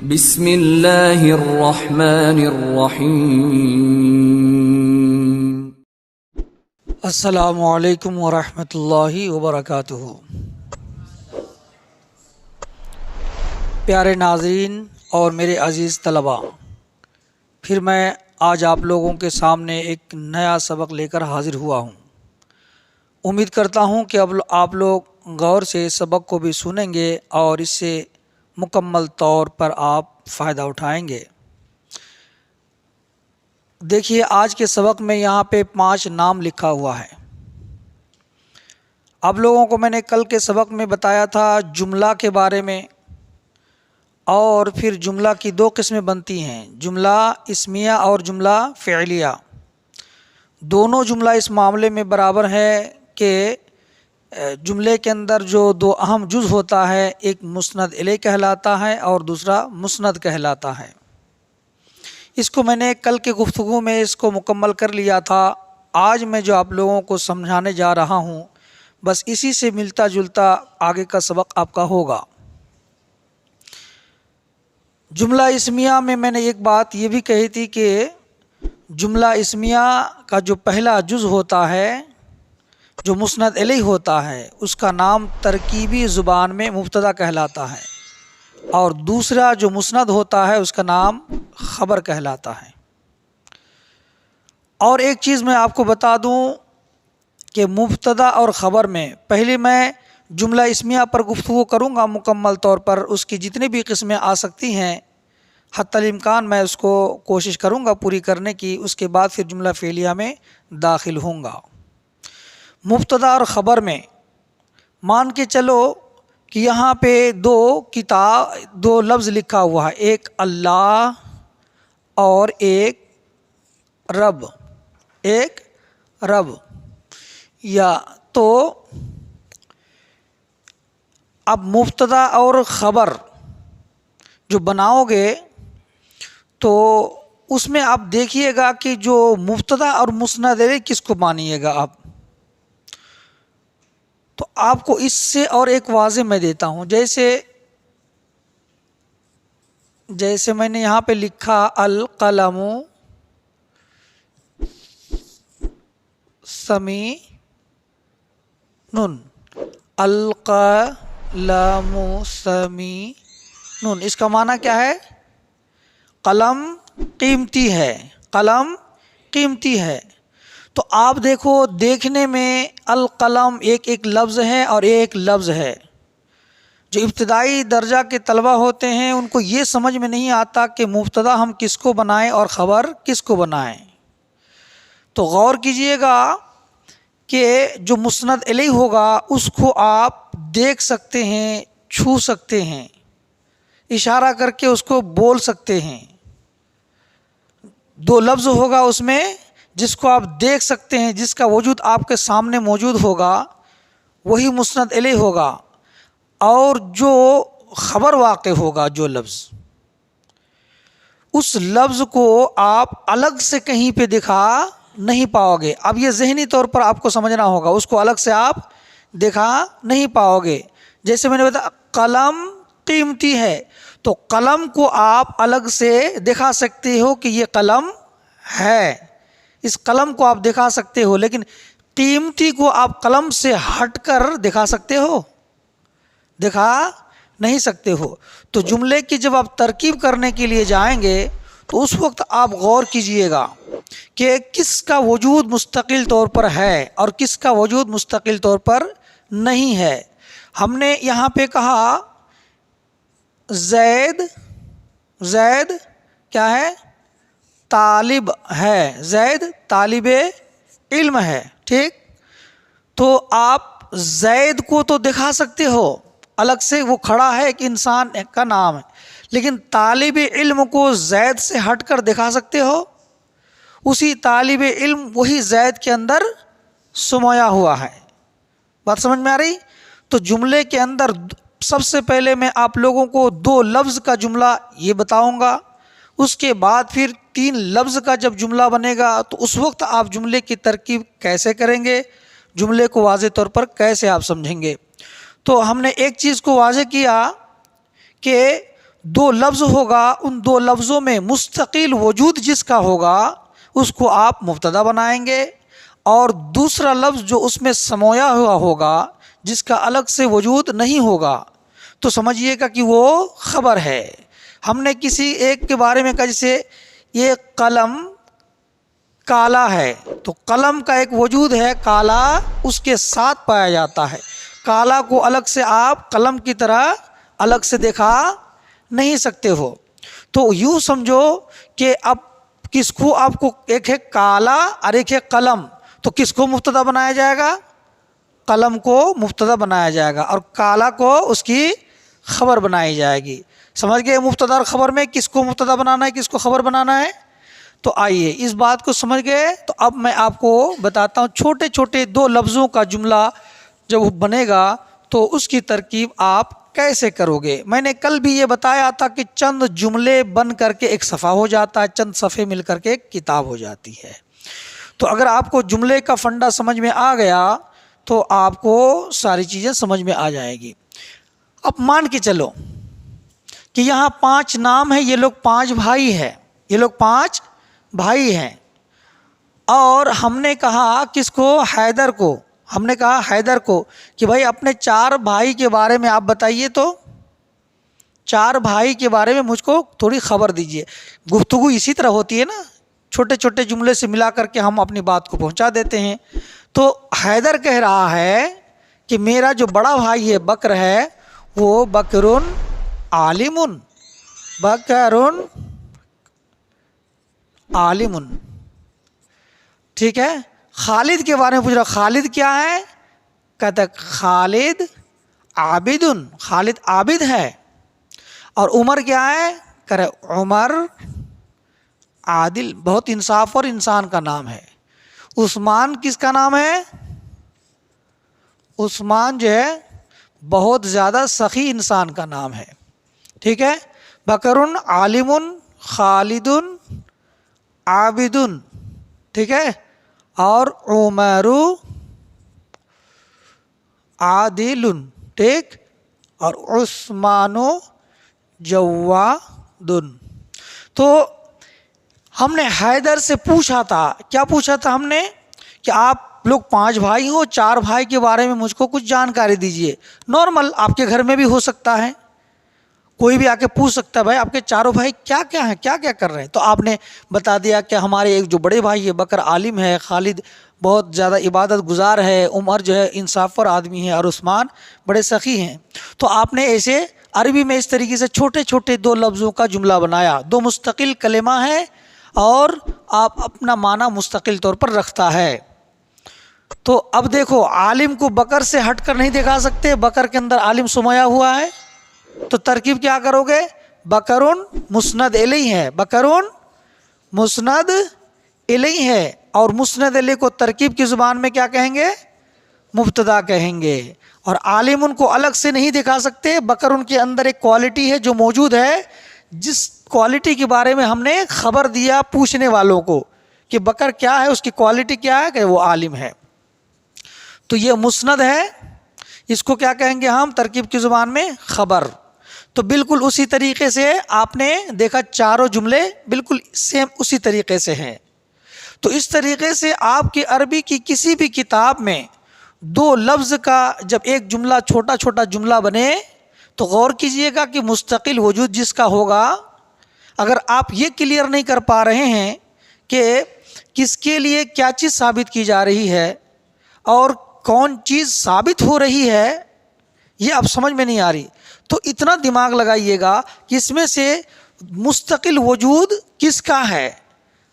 بسم اللہ الرحمن الرحیم۔ السلام علیکم ورحمۃ اللہ وبرکاتہ۔ پیارے ناظرین اور میرے عزیز طلباء، پھر میں آج آپ لوگوں کے سامنے ایک نیا سبق لے کر حاضر ہوا ہوں۔ امید کرتا ہوں کہ اب آپ لوگ غور سے سبق کو بھی سنیں گے اور اس سے مکمل طور پر آپ فائدہ اٹھائیں گے۔ دیکھیے، آج کے سبق میں یہاں پہ 5 نام لکھا ہوا ہے۔ آپ لوگوں کو میں نے کل کے سبق میں بتایا تھا جملہ کے بارے میں، اور پھر جملہ کی 2 قسمیں بنتی ہیں، جملہ اسمیہ اور جملہ فعلیہ۔ دونوں جملہ اس معاملے میں برابر ہے کہ جملے کے اندر جو 2 اہم جز ہوتا ہے، ایک مسند الیہ کہلاتا ہے اور دوسرا مسند کہلاتا ہے۔ اس کو میں نے کل کے گفتگو میں اس کو مکمل کر لیا تھا۔ آج میں جو آپ لوگوں کو سمجھانے جا رہا ہوں، بس اسی سے ملتا جلتا آگے کا سبق آپ کا ہوگا۔ جملہ اسمیہ میں نے ایک بات یہ بھی کہی تھی کہ جملہ اسمیہ کا جو پہلا جز ہوتا ہے، جو مسند الیہ ہوتا ہے، اس کا نام ترکیبی زبان میں مبتدا کہلاتا ہے، اور دوسرا جو مسند ہوتا ہے اس کا نام خبر کہلاتا ہے۔ اور ایک چیز میں آپ کو بتا دوں کہ مبتدا اور خبر میں پہلے میں جملہ اسمیہ پر گفتگو کروں گا مکمل طور پر، اس کی جتنی بھی قسمیں آ سکتی ہیں حتی الامکان میں اس کو کوشش کروں گا پوری کرنے کی۔ اس کے بعد پھر جملہ فعلیہ میں داخل ہوں گا۔ مبتدا اور خبر میں مان کے چلو کہ یہاں پہ 2 لفظ لکھا ہوا ہے، ایک اللہ اور ایک رب یا تو اب مبتدا اور خبر جو بناؤ گے تو اس میں آپ دیکھیے گا کہ جو مبتدا اور مسند الیہ کس کو مانیے گا آپ، تو آپ کو اس سے اور ایک واضح میں دیتا ہوں۔ جیسے میں نے یہاں پہ لکھا القلم سمین، القلم سمین، اس کا معنی کیا ہے؟ قلم قیمتی ہے، قلم قیمتی ہے۔ تو آپ دیکھو، دیکھنے میں القلم ایک لفظ ہے اور ایک لفظ ہے۔ جو ابتدائی درجہ کے طلبہ ہوتے ہیں ان کو یہ سمجھ میں نہیں آتا کہ مبتدا ہم کس کو بنائیں اور خبر کس کو بنائیں۔ تو غور کیجئے گا کہ جو مسند الیہ ہوگا اس کو آپ دیکھ سکتے ہیں، چھو سکتے ہیں، اشارہ کر کے اس کو بول سکتے ہیں۔ 2 لفظ ہوگا اس میں جس کو آپ دیکھ سکتے ہیں، جس کا وجود آپ کے سامنے موجود ہوگا، وہی مسند الیہ ہوگا۔ اور جو خبر واقع ہوگا، جو لفظ، اس لفظ کو آپ الگ سے کہیں پہ دکھا نہیں پاؤ گے۔ اب یہ ذہنی طور پر آپ کو سمجھنا ہوگا، اس کو الگ سے آپ دکھا نہیں پاؤ گے۔ جیسے میں نے بتایا قلم قیمتی ہے، تو قلم کو آپ الگ سے دکھا سکتے ہو کہ یہ قلم ہے، اس قلم کو آپ دکھا سکتے ہو، لیکن قیمتی کو آپ قلم سے ہٹ کر دکھا سکتے ہو؟ دکھا نہیں سکتے ہو۔ تو جملے کی جب آپ ترکیب کرنے کے لیے جائیں گے تو اس وقت آپ غور کیجئے گا کہ کس کا وجود مستقل طور پر ہے اور کس کا وجود مستقل طور پر نہیں ہے۔ ہم نے یہاں پہ کہا زید کیا ہے؟ طالب ہے، زید طالب علم ہے، ٹھیک؟ تو آپ زید کو تو دکھا سکتے ہو الگ سے، وہ کھڑا ہے، ایک انسان کا نام ہے، لیکن طالب علم کو زید سے ہٹ کر دکھا سکتے ہو؟ اسی طالب علم وہی زید کے اندر سمایا ہوا ہے۔ بات سمجھ میں آ رہی؟ تو جملے کے اندر سب سے پہلے میں آپ لوگوں کو 2 لفظ کا جملہ یہ بتاؤں گا، اس کے بعد پھر 3 لفظ کا جب جملہ بنے گا تو اس وقت آپ جملے کی ترکیب کیسے کریں گے، جملے کو واضح طور پر کیسے آپ سمجھیں گے۔ تو ہم نے ایک چیز کو واضح کیا کہ دو لفظ ہوگا، ان دو لفظوں میں مستقل وجود جس کا ہوگا اس کو آپ مبتدا بنائیں گے، اور دوسرا لفظ جو اس میں سمویا ہوا ہوگا جس کا الگ سے وجود نہیں ہوگا تو سمجھیے گا کہ وہ خبر ہے۔ ہم نے کسی ایک کے بارے میں کہا جیسے یہ قلم کالا ہے، تو قلم کا ایک وجود ہے کالا، اس کے ساتھ پایا جاتا ہے۔ کالا کو الگ سے آپ قلم کی طرح الگ سے دکھا نہیں سکتے ہو۔ تو یوں سمجھو کہ اب کس کو آپ کو، ایک ہے کالا اور ایک ہے قلم، تو کس کو مبتدا بنایا جائے گا؟ قلم کو مبتدا بنایا جائے گا اور کالا کو اس کی خبر بنائی جائے گی۔ سمجھ گئے مبتدا اور خبر میں کس کو مبتدا بنانا ہے، کس کو خبر بنانا ہے؟ تو آئیے اس بات کو سمجھ گئے تو اب میں آپ کو بتاتا ہوں چھوٹے چھوٹے دو لفظوں کا جملہ جب بنے گا تو اس کی ترکیب آپ کیسے کرو گے۔ میں نے کل بھی یہ بتایا تھا کہ چند جملے بن کر کے ایک صفحہ ہو جاتا ہے، چند صفحے مل کر کے ایک کتاب ہو جاتی ہے۔ تو اگر آپ کو جملے کا فنڈا سمجھ میں آ گیا تو آپ کو ساری چیزیں سمجھ میں آ جائے گی۔ اب مان کے چلو کہ یہاں 5 نام ہیں، یہ لوگ 5 بھائی ہیں، یہ لوگ 5 بھائی ہیں، اور ہم نے کہا کس کو؟ حیدر کو۔ ہم نے کہا حیدر کو کہ بھائی اپنے 4 بھائی کے بارے میں آپ بتائیے، تو 4 بھائی کے بارے میں مجھ کو تھوڑی خبر دیجئے۔ گفتگو اسی طرح ہوتی ہے نا، چھوٹے چھوٹے جملے سے ملا کر کے ہم اپنی بات کو پہنچا دیتے ہیں۔ تو حیدر کہہ رہا ہے کہ میرا جو بڑا بھائی ہے بکر ہے وہ بکرن عالمن، بکرن عالمن، ٹھیک ہے۔ خالد کے بارے میں پوچھ رہا، خالد کیا ہے؟ کہتا خالد عابدن، خالد عابد ہے۔ اور عمر کیا ہے؟ کہہ رہے عمر عادل، بہت انصاف اور انسان کا نام ہے۔ عثمان کس کا نام ہے؟ عثمان جو ہے بہت زیادہ سخی انسان کا نام ہے، ٹھیک ہے۔ بکرن عالمن خالدن عابدن، ٹھیک ہے، اور عمر عادل، ٹھیک، اور عثمان جواد۔ تو ہم نے حیدر سے پوچھا تھا، کیا پوچھا تھا ہم نے؟ کہ آپ لوگ 5 بھائی ہو، 4 بھائی کے بارے میں مجھ کو کچھ جانکاری دیجئے۔ نارمل آپ کے گھر میں بھی ہو سکتا ہے، کوئی بھی آ کے پوچھ سکتا ہے بھائی آپ کے 4 بھائی کیا کیا ہیں، کیا کیا کر رہے ہیں؟ تو آپ نے بتا دیا کہ ہمارے ایک جو بڑے بھائی ہے بکر عالم ہے، خالد بہت زیادہ عبادت گزار ہے، عمر جو ہے انصاف اور آدمی ہے، اور عثمان بڑے سخی ہیں۔ تو آپ نے ایسے عربی میں اس طریقے سے چھوٹے چھوٹے 2 لفظوں کا جملہ بنایا، 2 مستقل کلمہ ہے اور آپ اپنا معنی مستقل طور پر رکھتا ہے۔ تو اب دیکھو عالم کو بکر سے ہٹ کر نہیں دکھا سکتے، بکر کے اندر عالم سمایا ہوا ہے، تو ترکیب کیا کرو گے؟ بکرون مسند الیہ ہے، بکرون مسند الیہ ہے، اور مسند الیہ کو ترکیب کی زبان میں کیا کہیں گے؟ مبتدا کہیں گے۔ اور عالم ان کو الگ سے نہیں دکھا سکتے، بکر ان کے اندر ایک کوالٹی ہے جو موجود ہے، جس کوالٹی کے بارے میں ہم نے خبر دیا پوچھنے والوں کو کہ بکر کیا ہے، اس کی کوالٹی کیا ہے، کہ وہ عالم ہے۔ تو یہ مسند ہے، اس کو کیا کہیں گے ہم ترکیب کی زبان میں؟ خبر۔ تو بالکل اسی طریقے سے آپ نے دیکھا چاروں جملے بالکل سیم اسی طریقے سے ہیں۔ تو اس طریقے سے آپ کی عربی کی کسی بھی کتاب میں 2 لفظ کا جب ایک جملہ چھوٹا چھوٹا جملہ بنے تو غور کیجئے گا کہ مستقل وجود جس کا ہوگا، اگر آپ یہ کلیئر نہیں کر پا رہے ہیں کہ کس کے لیے کیا چیز ثابت کی جا رہی ہے اور کون چیز ثابت ہو رہی ہے، یہ اب سمجھ میں نہیں آ رہی، تو اتنا دماغ لگائیے گا کہ اس میں سے مستقل وجود کس کا ہے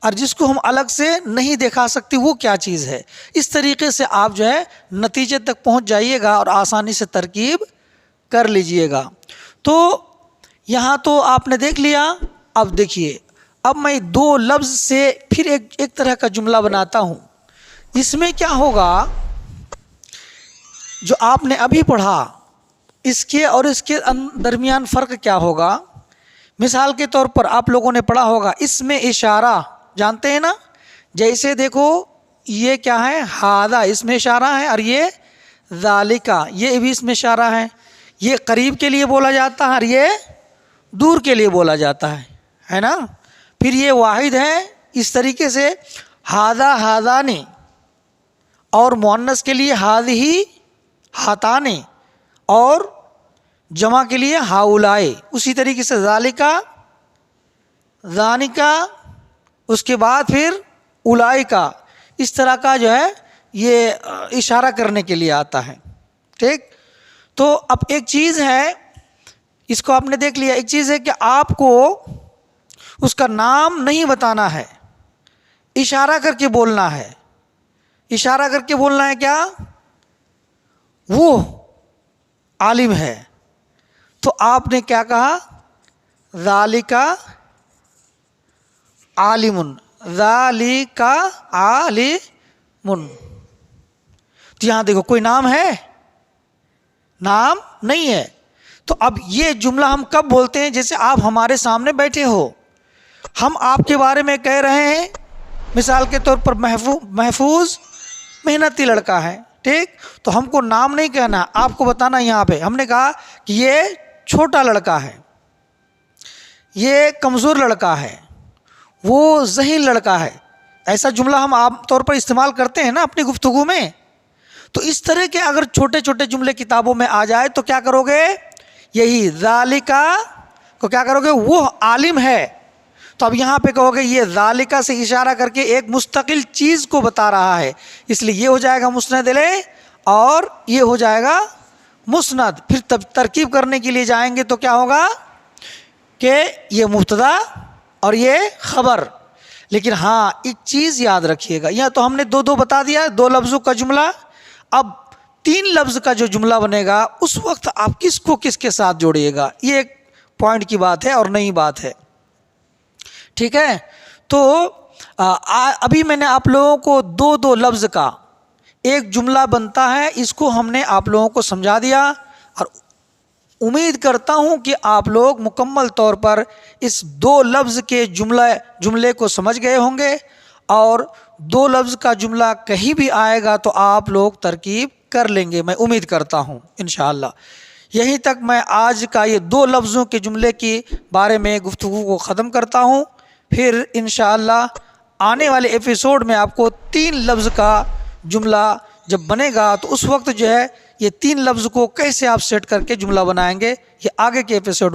اور جس کو ہم الگ سے نہیں دکھا سکتے وہ کیا چیز ہے۔ اس طریقے سے آپ جو ہے نتیجے تک پہنچ جائیے گا اور آسانی سے ترکیب کر لیجئے گا۔ تو یہاں تو آپ نے دیکھ لیا۔ اب دیکھیے، اب میں 2 لفظ سے پھر ایک طرح کا جملہ بناتا ہوں۔ اس میں کیا ہوگا، جو آپ نے ابھی پڑھا اس کے اور اس کے درمیان فرق کیا ہوگا؟ مثال کے طور پر آپ لوگوں نے پڑھا ہوگا اس میں اشارہ، جانتے ہیں نا، جیسے دیکھو یہ کیا ہے، ہادہ، اس میں اشارہ ہے، اور یہ ذالکا، یہ بھی اس میں اشارہ ہے۔ یہ قریب کے لیے بولا جاتا ہے اور یہ دور کے لیے بولا جاتا ہے نا. پھر یہ واحد ہے. اس طریقے سے ہاذا ہاذانی اور مؤنث کے لیے ہاذہی ہاتانی اور جمع کے لیے ہاؤلائے. اسی طریقے سے ذالکا ذانکا اس کے بعد پھر اولائکا. اس طرح کا جو ہے یہ اشارہ کرنے کے لیے آتا ہے. ٹھیک. تو اب ایک چیز ہے, اس کو آپ نے دیکھ لیا. ایک چیز ہے کہ آپ کو اس کا نام نہیں بتانا ہے, اشارہ کر کے بولنا ہے. اشارہ کر کے بولنا ہے کیا؟ وہ عالم ہے. تو آپ نے کیا کہا؟ ذالکا عالم, ذالکا عالم. تو یہاں دیکھو کوئی نام ہے؟ نام نہیں ہے. تو اب یہ جملہ ہم کب بولتے ہیں؟ جیسے آپ ہمارے سامنے بیٹھے ہو, ہم آپ کے بارے میں کہہ رہے ہیں, مثال کے طور پر محفوظ محنتی لڑکا ہے. ٹھیک. تو ہم کو نام نہیں کہنا, آپ کو بتانا. یہاں پہ ہم نے کہا کہ یہ چھوٹا لڑکا ہے, یہ کمزور لڑکا ہے, وہ ذہین لڑکا ہے. ایسا جملہ ہم عام طور پر استعمال کرتے ہیں نا اپنی گفتگو میں. تو اس طرح کے اگر چھوٹے چھوٹے جملے کتابوں میں آ جائے تو کیا کرو گے؟ یہی ذالکا کو کیا کرو گے؟ وہ عالم ہے. تو اب یہاں پہ کہو گے یہ ذالکا سے اشارہ کر کے ایک مستقل چیز کو بتا رہا ہے, اس لیے یہ ہو جائے گا مسند الیہ اور یہ ہو جائے گا مسند. پھر ترکیب کرنے کے لیے جائیں گے تو کیا ہوگا کہ یہ مبتدا اور یہ خبر. لیکن ہاں ایک چیز یاد رکھیے گا, یہاں تو ہم نے دو بتا دیا, 2 لفظوں کا جملہ. اب 3 لفظ کا جو جملہ بنے گا اس وقت آپ کس کو کس کے ساتھ جوڑیے گا, یہ ایک پوائنٹ کی بات ہے اور نئی بات ہے. ٹھیک ہے. تو ابھی میں نے آپ لوگوں کو 2 لفظ کا ایک جملہ بنتا ہے, اس کو ہم نے آپ لوگوں کو سمجھا دیا, اور امید کرتا ہوں کہ آپ لوگ مکمل طور پر اس 2 لفظ کے جملے کو سمجھ گئے ہوں گے, اور 2 لفظ کا جملہ کہیں بھی آئے گا تو آپ لوگ ترکیب کر لیں گے, میں امید کرتا ہوں انشاءاللہ. یہیں تک میں آج کا یہ 2 لفظوں کے جملے کے بارے میں گفتگو کو ختم کرتا ہوں. پھر انشاءاللہ آنے والے ایپیسوڈ میں آپ کو 3 لفظ کا جملہ جب بنے گا تو اس وقت جو ہے یہ 3 لفظ کو کیسے آپ سیٹ کر کے جملہ بنائیں گے, یہ آگے کے ایپیسوڈ